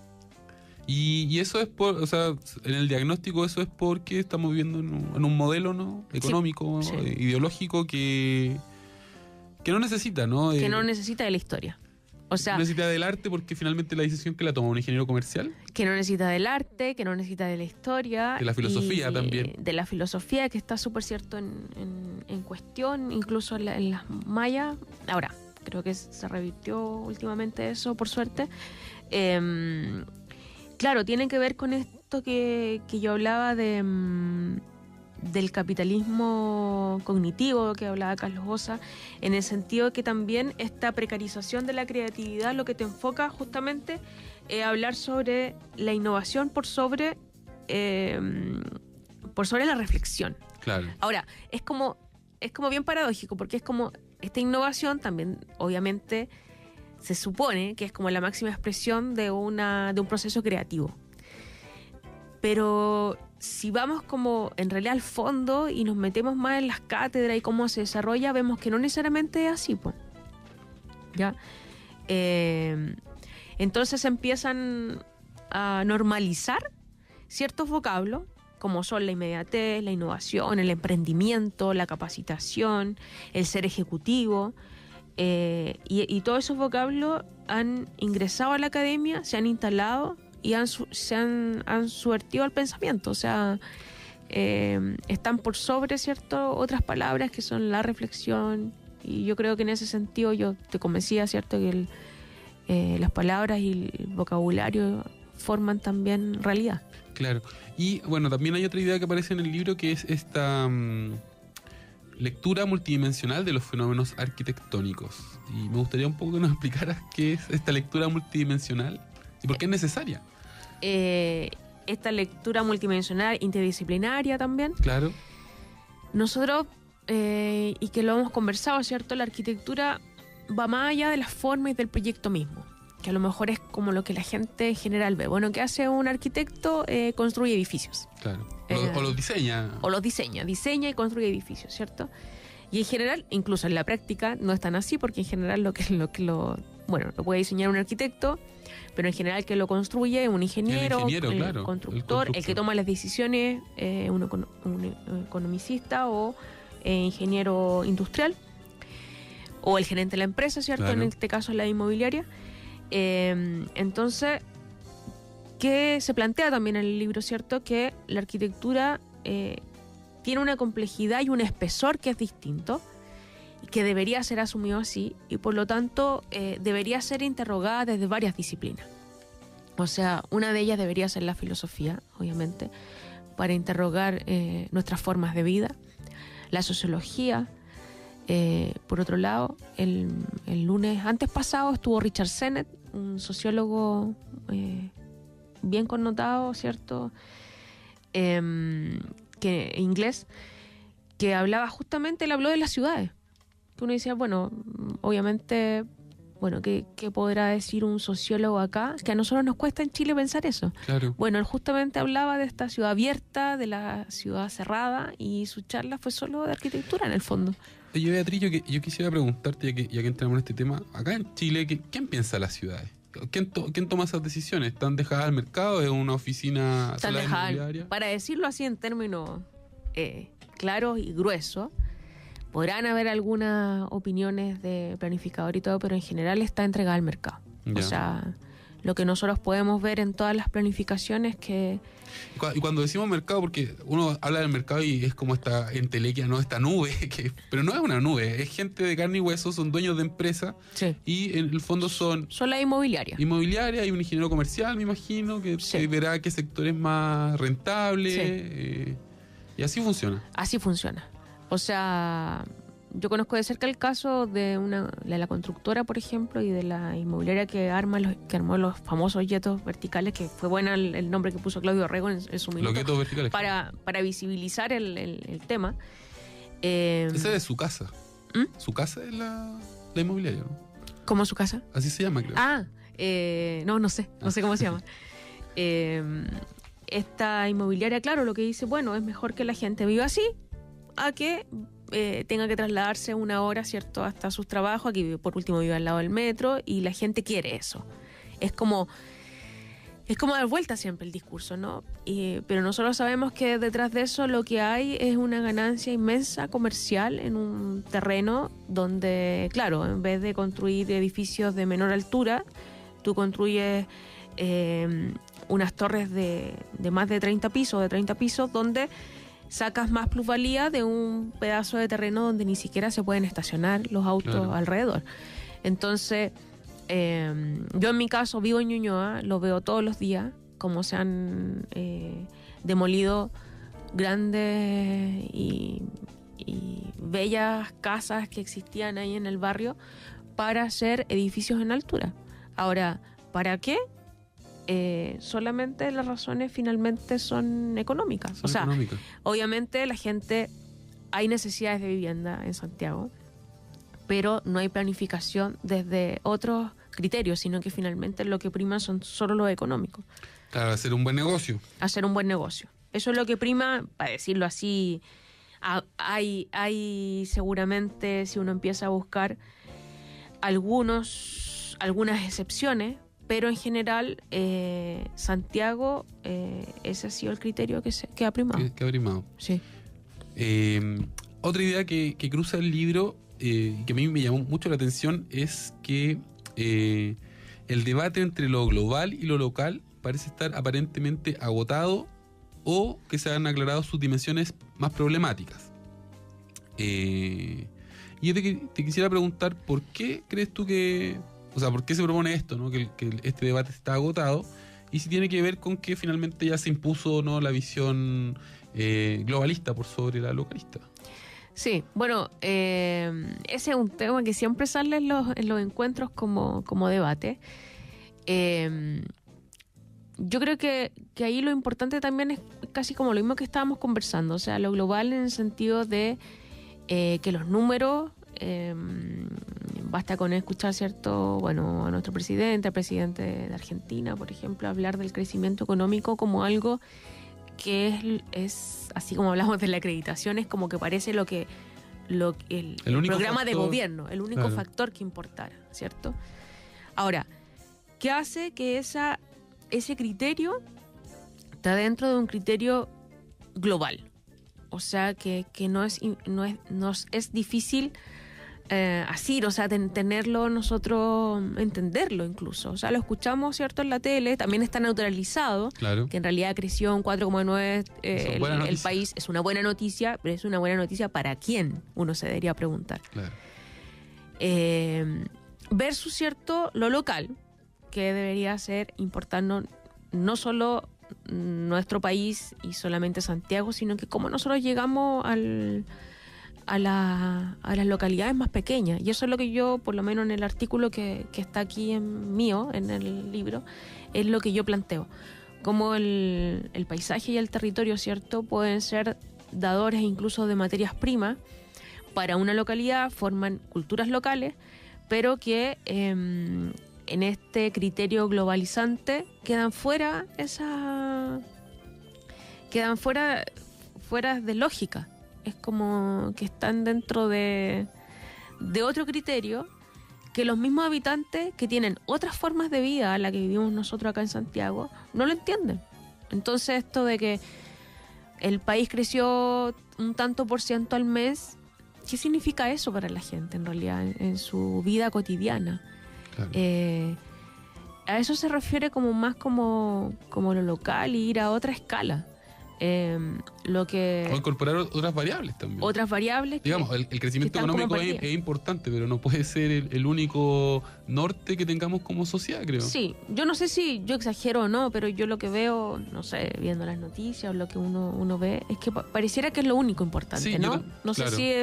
Y eso es por, o sea, en el diagnóstico eso es porque estamos viviendo en un modelo, ¿no?, económico, Sí. ideológico que no necesita, ¿no? Que no necesita de la historia. O sea, no necesita del arte, porque finalmente la decisión que la toma un ingeniero comercial. que no necesita del arte, que no necesita de la historia. De la filosofía y también. De la filosofía, que está súper cierto en cuestión, incluso en las mayas. Ahora, creo que se revirtió últimamente eso, por suerte. Claro, tiene que ver con esto que yo hablaba del capitalismo cognitivo que hablaba Carlos Osa, en el sentido que también esta precarización de la creatividad lo que te enfoca justamente es hablar sobre la innovación por sobre la reflexión. Claro. Ahora, es como bien paradójico, porque es como esta innovación también, obviamente, se supone que es como la máxima expresión de un proceso creativo. Pero si vamos como en realidad al fondo y nos metemos más en las cátedras y cómo se desarrolla, vemos que no necesariamente es así, pues. ¿Ya? Entonces empiezan a normalizar ciertos vocablos, como son la inmediatez, la innovación, el emprendimiento, la capacitación, el ser ejecutivo, Y todos esos vocablos han ingresado a la academia, se han instalado y se han subvertido al pensamiento. O sea, están por sobre, ¿cierto?, otras palabras que son la reflexión. Y yo creo que en ese sentido yo te convencía, ¿cierto?, que las palabras y el vocabulario forman también realidad. Claro. Y bueno, también hay otra idea que aparece en el libro, que es esta lectura multidimensional de los fenómenos arquitectónicos. Y me gustaría un poco que nos explicaras qué es esta lectura multidimensional y por qué es necesaria. Esta lectura multidimensional, interdisciplinaria también. Claro. Nosotros, y que lo hemos conversado, ¿cierto?, la arquitectura va más allá de la forma y del proyecto mismo, que a lo mejor es como lo que la gente en general ve. Bueno, ¿qué hace un arquitecto? Construye edificios. Claro. O los diseña. O los diseña y construye edificios, ¿cierto? Y en general, incluso en la práctica, no es tan así, porque en general lo puede diseñar un arquitecto, pero en general que lo construye es un ingeniero, claro, constructor, el que toma las decisiones, un economicista o ingeniero industrial, o el gerente de la empresa, ¿cierto? Claro. En este caso la inmobiliaria. Entonces, que se plantea también en el libro, ¿cierto?, que la arquitectura tiene una complejidad y un espesor que es distinto, y que debería ser asumido así, y por lo tanto debería ser interrogada desde varias disciplinas. O sea, una de ellas debería ser la filosofía, obviamente, para interrogar nuestras formas de vida, la sociología. Por otro lado, el lunes antes pasado estuvo Richard Sennett, un sociólogo bien connotado, ¿cierto?, inglés, que hablaba justamente, él habló de las ciudades. Que uno decía, bueno, obviamente, bueno, ¿qué podrá decir un sociólogo acá? Que a nosotros nos cuesta en Chile pensar eso. Claro. Bueno, él justamente hablaba de esta ciudad abierta, de la ciudad cerrada, y su charla fue solo de arquitectura en el fondo. Oye, Beatriz, yo quisiera preguntarte, ya que entramos en este tema, acá en Chile, ¿quién piensa las ciudades? ¿Quién toma esas decisiones? ¿Están dejadas al mercado? ¿Es una oficina sola inmobiliaria? Para decirlo así en términos claros y gruesos, podrán haber algunas opiniones de planificador y todo, pero en general está entregada al mercado. Ya. O sea, lo que nosotros podemos ver en todas las planificaciones que... Y cuando decimos mercado, porque uno habla del mercado y es como esta entelequia, ¿no? Esta nube, pero no es una nube, es gente de carne y hueso, son dueños de empresas. Sí. Y en el fondo son la inmobiliaria. Hay un ingeniero comercial, me imagino, que verá qué sector es más rentable. Y así funciona. Así funciona. O sea, yo conozco de cerca el caso de la constructora, por ejemplo, y de la inmobiliaria que armó los famosos yetos verticales, que fue buena el nombre que puso Claudio Rego en su minuto. Los yetos verticales. Para visibilizar el tema. Esa es de su casa. Su casa es la inmobiliaria, ¿no? ¿Cómo su casa? Así se llama, creo. No sé cómo se llama. Esta inmobiliaria, claro, lo que dice, bueno, es mejor que la gente viva así a que tenga que trasladarse una hora, ¿cierto?, hasta sus trabajos, aquí por último vive al lado del metro, y la gente quiere eso. Es como dar vuelta siempre el discurso, ¿no? Pero nosotros sabemos que detrás de eso lo que hay es una ganancia inmensa comercial en un terreno donde, claro, en vez de construir edificios de menor altura, tú construyes unas torres de más de 30 pisos, donde sacas más plusvalía de un pedazo de terreno donde ni siquiera se pueden estacionar los autos alrededor. Entonces, yo en mi caso vivo en Ñuñoa, lo veo todos los días, como se han demolido grandes y bellas casas que existían ahí en el barrio para hacer edificios en altura. Ahora, ¿para qué? Solamente las razones finalmente son económicas. Económicas. Obviamente la gente, hay necesidades de vivienda en Santiago, pero no hay planificación desde otros criterios, sino que finalmente lo que prima son solo los económicos. Claro, hacer un buen negocio. Eso es lo que prima, para decirlo así. Hay seguramente, si uno empieza a buscar algunas excepciones, pero en general Santiago, ese ha sido el criterio que ha primado. Que ha primado. Sí. Otra idea que cruza el libro que a mí me llamó mucho la atención es que el debate entre lo global y lo local parece estar aparentemente agotado o que se han aclarado sus dimensiones más problemáticas. Y yo te quisiera preguntar, ¿por qué crees tú por qué se propone esto, ¿no? que este debate está agotado? Y si tiene que ver con que finalmente ya se impuso, ¿no?, la visión globalista por sobre la localista. Sí, bueno, ese es un tema que siempre sale en los encuentros como debate. Yo creo que ahí lo importante también es casi como lo mismo que estábamos conversando, o sea, lo global en el sentido de que los números, basta con escuchar, ¿cierto?, bueno, a nuestro presidente, al presidente de Argentina, por ejemplo, hablar del crecimiento económico como algo que es así como hablamos de la acreditación, es como que parece el programa de gobierno, el único factor que importara, ¿cierto? Ahora, ¿qué hace que ese criterio está dentro de un criterio global? O sea, que no es difícil así, o sea, tenerlo nosotros, entenderlo incluso. O sea, lo escuchamos, ¿cierto?, en la tele, también está neutralizado, claro, que en realidad creció en 4,9 el país. Es una buena noticia, pero es una buena noticia ¿para quién? Uno se debería preguntar. Claro. Versus, ¿cierto?, lo local, que debería ser importando no solo nuestro país y solamente Santiago, sino que cómo nosotros llegamos a las localidades más pequeñas. Y eso es lo que yo, por lo menos en el artículo que está aquí en el libro, es lo que yo planteo. Cómo el paisaje y el territorio, ¿cierto?, pueden ser dadores incluso de materias primas para una localidad, forman culturas locales, pero que en este criterio globalizante quedan fuera de lógica. Es como que están dentro de otro criterio que los mismos habitantes que tienen otras formas de vida a la que vivimos nosotros acá en Santiago no lo entienden. Entonces esto de que el país creció un tanto % al mes, ¿qué significa eso para la gente en realidad en su vida cotidiana? Claro. A eso se refiere como más como lo local y ir a otra escala. O incorporar otras variables también. Otras variables. Digamos, el crecimiento económico es importante, pero no puede ser el único norte que tengamos como sociedad, creo. Sí, yo no sé si yo exagero o no, pero yo lo que veo, no sé, viendo las noticias o lo que uno ve, es que pareciera que es lo único importante, sí, ¿no? No claro. sé si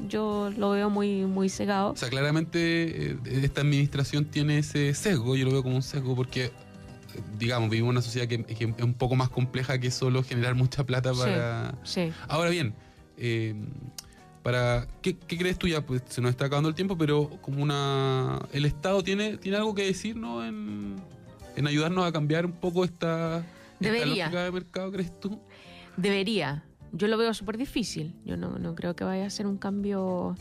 yo lo veo muy, muy cegado. O sea, claramente esta administración tiene ese sesgo, yo lo veo como un sesgo porque, digamos, vivimos en una sociedad que es un poco más compleja que solo generar mucha plata para... Sí. Ahora bien, ¿qué crees tú? Ya pues se nos está acabando el tiempo, pero como el Estado tiene algo que decir, ¿no?, en ayudarnos a cambiar un poco esta lógica de mercado, ¿crees tú? Debería. Yo lo veo súper difícil. Yo no creo que vaya a ser un cambio...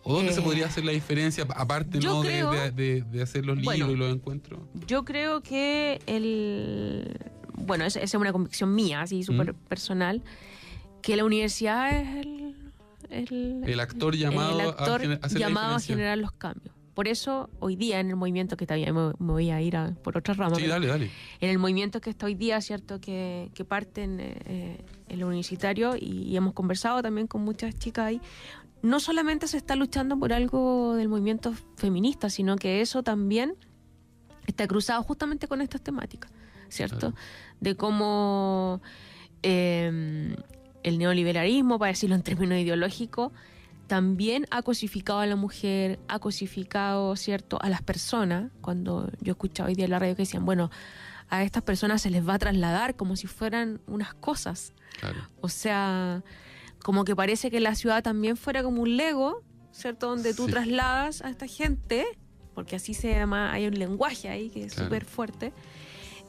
¿O dónde se podría hacer la diferencia, aparte, ¿no?, de hacer los libros y los encuentros? Yo creo que esa es una convicción mía, así súper personal, que la universidad es el actor llamado a generar los cambios. Por eso, hoy día en el movimiento que también me voy a ir por otra rama. Sí, dale. En el movimiento que está hoy día, ¿cierto?, que parten en el universitario y hemos conversado también con muchas chicas ahí. No solamente se está luchando por algo del movimiento feminista, sino que eso también está cruzado justamente con estas temáticas, ¿cierto? Claro. De cómo el neoliberalismo, para decirlo en términos ideológicos, también ha cosificado a la mujer, ha cosificado, ¿cierto?, a las personas. Cuando yo escuchaba hoy día en la radio que decían, bueno, a estas personas se les va a trasladar como si fueran unas cosas. Claro. O sea, como que parece que la ciudad también fuera como un Lego, ¿cierto?, donde tú trasladas a esta gente, porque así se llama, hay un lenguaje ahí que es súper fuerte.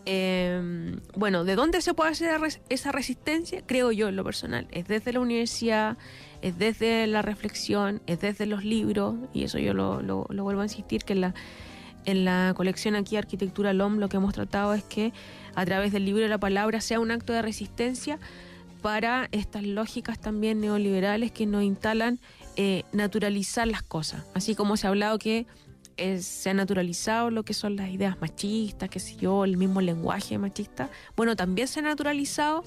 ¿De dónde se puede hacer esa resistencia? Creo yo, en lo personal, es desde la universidad, es desde la reflexión, es desde los libros, y eso yo lo vuelvo a insistir, que en la colección aquí Arquitectura LOM lo que hemos tratado es que a través del libro de la palabra sea un acto de resistencia para estas lógicas también neoliberales que nos instalan naturalizar las cosas. Así como se ha hablado que se ha naturalizado lo que son las ideas machistas, qué sé yo, el mismo lenguaje machista. Bueno, también se ha naturalizado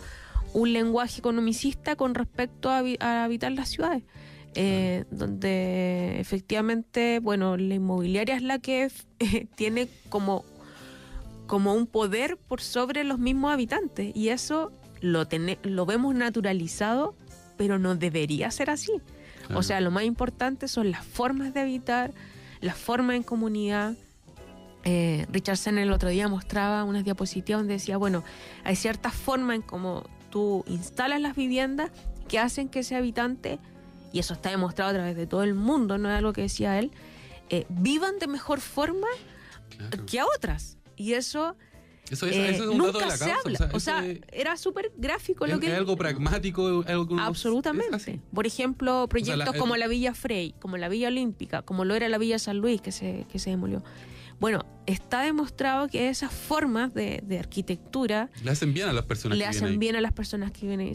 un lenguaje economicista con respecto a habitar las ciudades. Donde efectivamente, bueno, la inmobiliaria es la que tiene como un poder por sobre los mismos habitantes, y eso lo vemos naturalizado, pero no debería ser así. Claro. O sea, lo más importante son las formas de habitar, las formas en comunidad. Richard Sennett el otro día mostraba unas diapositivas donde decía, bueno, hay ciertas formas en cómo tú instalas las viviendas que hacen que ese habitante, y eso está demostrado a través de todo el mundo, no es algo que decía él, vivan de mejor forma, claro, que a otras. Y eso es un nunca dato de la se causa. habla. O sea, era súper gráfico lo que... Es algo pragmático, algo que uno... Absolutamente. Por ejemplo, proyectos como la Villa Frey, como la Villa Olímpica, como lo era la Villa San Luis, que se demolió. Bueno, está demostrado que esas formas de arquitectura... Le hacen bien a las personas que viven ahí. A las personas que viven ahí.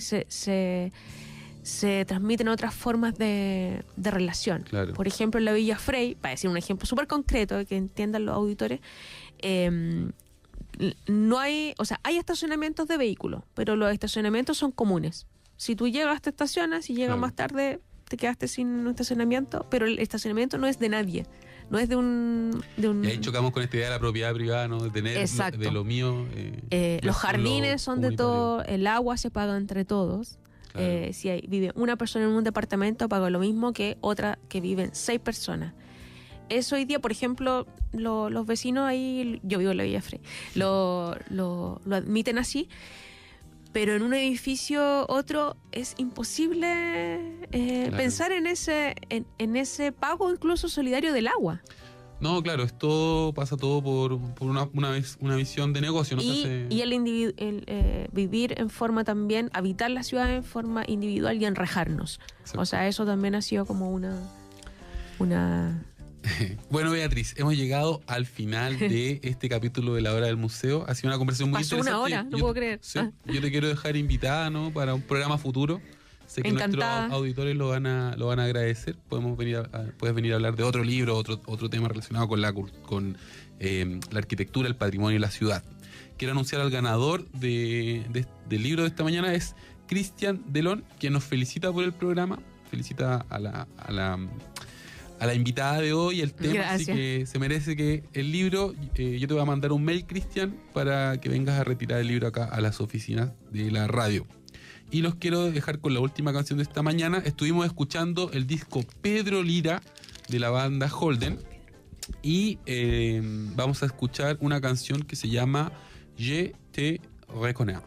Se transmiten otras formas de relación. Claro. Por ejemplo, en la Villa Frey, para decir un ejemplo súper concreto que entiendan los auditores, no hay, o sea, hay estacionamientos de vehículos, pero los estacionamientos son comunes. Si tú llegas, te estacionas, si llegas más tarde, te quedaste sin un estacionamiento, pero el estacionamiento no es de nadie. No es de un... Y ahí chocamos con esta idea de la propiedad privada, ¿no? De tener de lo mío. Los jardines son de todo, el agua se paga entre todos. Claro. Si vive una persona en un departamento, paga lo mismo que otra que viven 6 personas. Eso hoy día, por ejemplo, los vecinos ahí, yo vivo en la Villa Frey, lo admiten así, pero en un edificio otro es imposible claro, pensar en ese pago incluso solidario del agua. No, claro, pasa todo por una visión de negocio. ¿No? Y el vivir en forma también, habitar la ciudad en forma individual y enrejarnos. Exacto. O sea, eso también ha sido como una... Bueno, Beatriz, hemos llegado al final de este capítulo de La Hora del Museo. Ha sido una conversación muy interesante. Pasó una hora, no puedo creer. Sí, yo te quiero dejar invitada, ¿no? Para un programa futuro. Sé que Encantada. Nuestros auditores lo van a agradecer. Puedes venir a hablar de otro libro, otro tema relacionado con la arquitectura, el patrimonio y la ciudad. Quiero anunciar al ganador del libro de esta mañana, es Cristian Delón, quien nos felicita por el programa, felicita a la invitada de hoy, el tema. Gracias. Así que se merece que el libro, yo te voy a mandar un mail, Cristian, para que vengas a retirar el libro acá a las oficinas de la radio. Y los quiero dejar con la última canción de esta mañana. Estuvimos escuchando el disco Pedro Lira de la banda Holden, y vamos a escuchar una canción que se llama Je te reconnais.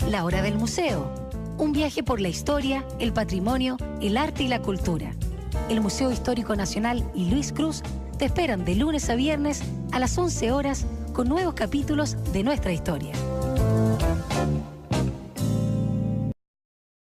La Hora del Museo. Un viaje por la historia, el patrimonio, el arte y la cultura. El Museo Histórico Nacional y Luis Cruz te esperan de lunes a viernes a las 11 horas con nuevos capítulos de nuestra historia.